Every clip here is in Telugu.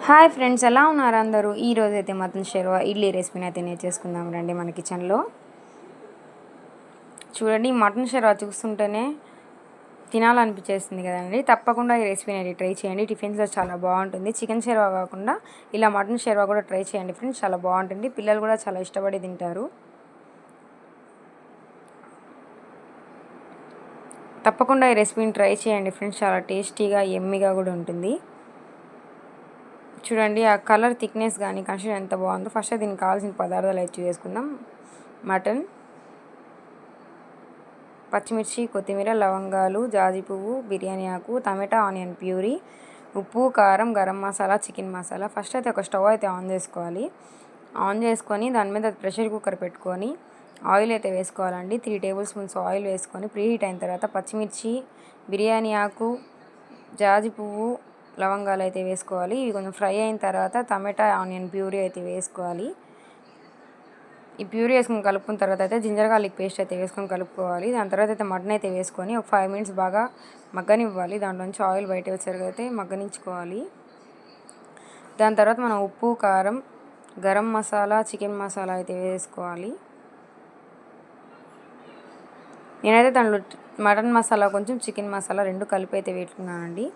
హాయ్ ఫ్రెండ్స్, ఎలా ఉన్నారు అందరూ? ఈరోజైతే మటన్ షెర్వా ఇడ్లీ రెసిపీని అయితే నేర్చేసుకుందాం రండి మన కిచెన్లో. చూడండి, మటన్ షెర్వా చూస్తుంటేనే తినాలనిపించేస్తుంది కదండి. తప్పకుండా ఈ రెసిపీని అయితే ట్రై చేయండి. టిఫిన్స్లో చాలా బాగుంటుంది. చికెన్ షెర్వా కాకుండా ఇలా మటన్ షెర్వా కూడా ట్రై చేయండి ఫ్రెండ్స్, చాలా బాగుంటుంది. పిల్లలు కూడా చాలా ఇష్టపడి తింటారు. తప్పకుండా ఈ రెసిపీని ట్రై చేయండి ఫ్రెండ్స్, చాలా టేస్టీగా యమ్మీగా కూడా ఉంటుంది. చూడండి, ఆ కలర్ థిక్నెస్ కానీ కన్సిస్టెన్సీ ఎంత బాగుందో. ఫస్ట్ దీనికి కావాల్సిన పదార్థాలు అయితే చేసుకుందాం. మటన్, పచ్చిమిర్చి, కొత్తిమీర, లవంగాలు, జాజి పువ్వు, బిర్యానీ ఆకు, టమాటా, ఆనియన్ ప్యూరీ, ఉప్పు, కారం, గరం మసాలా, చికెన్ మసాలా. ఫస్ట్ అయితే ఒక స్టవ్ అయితే ఆన్ చేసుకోవాలి. ఆన్ చేసుకొని దాని మీద ప్రెషర్ కుక్కర్ పెట్టుకొని ఆయిల్ అయితే వేసుకోవాలండి. 3 టేబుల్ స్పూన్స్ ఆయిల్ వేసుకొని ప్రీహీట్ అయిన తర్వాత పచ్చిమిర్చి, బిర్యానీ ఆకు, జాజి పువ్వు, లవంగాలు అయితే వేసుకోవాలి. ఇవి కొంచెం ఫ్రై అయిన తర్వాత టమాటా, ఆనియన్ ప్యూరీ అయితే వేసుకోవాలి. ఈ ప్యూరీ వేసుకొని కలుపుకున్న తర్వాత అయితే జింజర్ గార్లిక్ పేస్ట్ అయితే వేసుకొని కలుపుకోవాలి. దాని తర్వాత అయితే మటన్ అయితే వేసుకొని ఒక 5 మినిట్స్ బాగా మగ్గనివ్వాలి. దాంట్లోంచి ఆయిల్ బయట వచ్చేసరికి అయితే మగ్గనించుకోవాలి. దాని తర్వాత మనం ఉప్పు, కారం, గరం మసాలా, చికెన్ మసాలా అయితే వేసుకోవాలి. నేనైతే దాంట్లో మటన్ మసాలా కొంచెం, చికెన్ మసాలా 2 కలిపి అయితే పెట్టుకున్నానండి.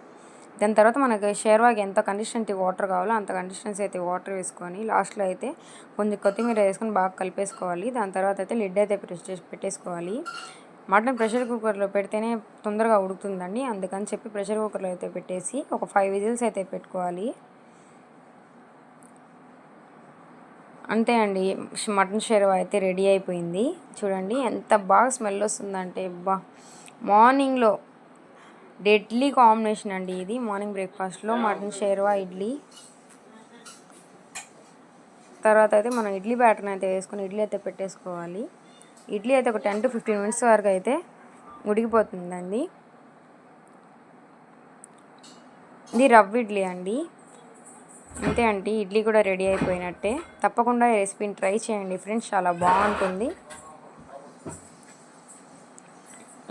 దాని తర్వాత మనకి షెర్వాకి ఎంత కన్సిస్టెన్సీ వాటర్ కావాలో అంత కన్సిస్టెన్సీ అయితే వాటర్ వేసుకొని లాస్ట్లో అయితే కొంచెం కొత్తిమీర వేసుకొని బాగా కలిపేసుకోవాలి. దాని తర్వాత అయితే లిడ్ అయితే ప్రెస్ చేసి పెట్టేసుకోవాలి. మటన్ ప్రెషర్ కుక్కర్లో పెడితేనే తొందరగా ఉడుకుతుందండి. అందుకని చెప్పి ప్రెషర్ కుక్కర్లో అయితే పెట్టేసి ఒక 5 విజిల్స్ అయితే పెట్టుకోవాలి. అంతే అండి, మటన్ షెర్వా అయితే రెడీ అయిపోయింది. చూడండి ఎంత బాగా స్మెల్ వస్తుందంటే, మార్నింగ్లో డెడ్లీ కాంబినేషన్ అండి ఇది. మార్నింగ్ బ్రేక్ఫాస్ట్లో మటన్ షెర్వా ఇడ్లీ. తర్వాత అయితే మనం ఇడ్లీ బ్యాటర్ అయితే వేసుకొని ఇడ్లీ అయితే పెట్టేసుకోవాలి. ఇడ్లీ అయితే ఒక 10 to 15 మినిట్స్ వరకు అయితే ఉడికిపోతుందండి. ఇది రవ్వ ఇడ్లీ అండి. అంతే అండి, ఇడ్లీ కూడా రెడీ అయిపోయినట్టే. తప్పకుండా ఈ రెసిపీని ట్రై చేయండి ఫ్రెండ్స్, చాలా బాగుంటుంది.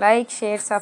Like, share, subscribe.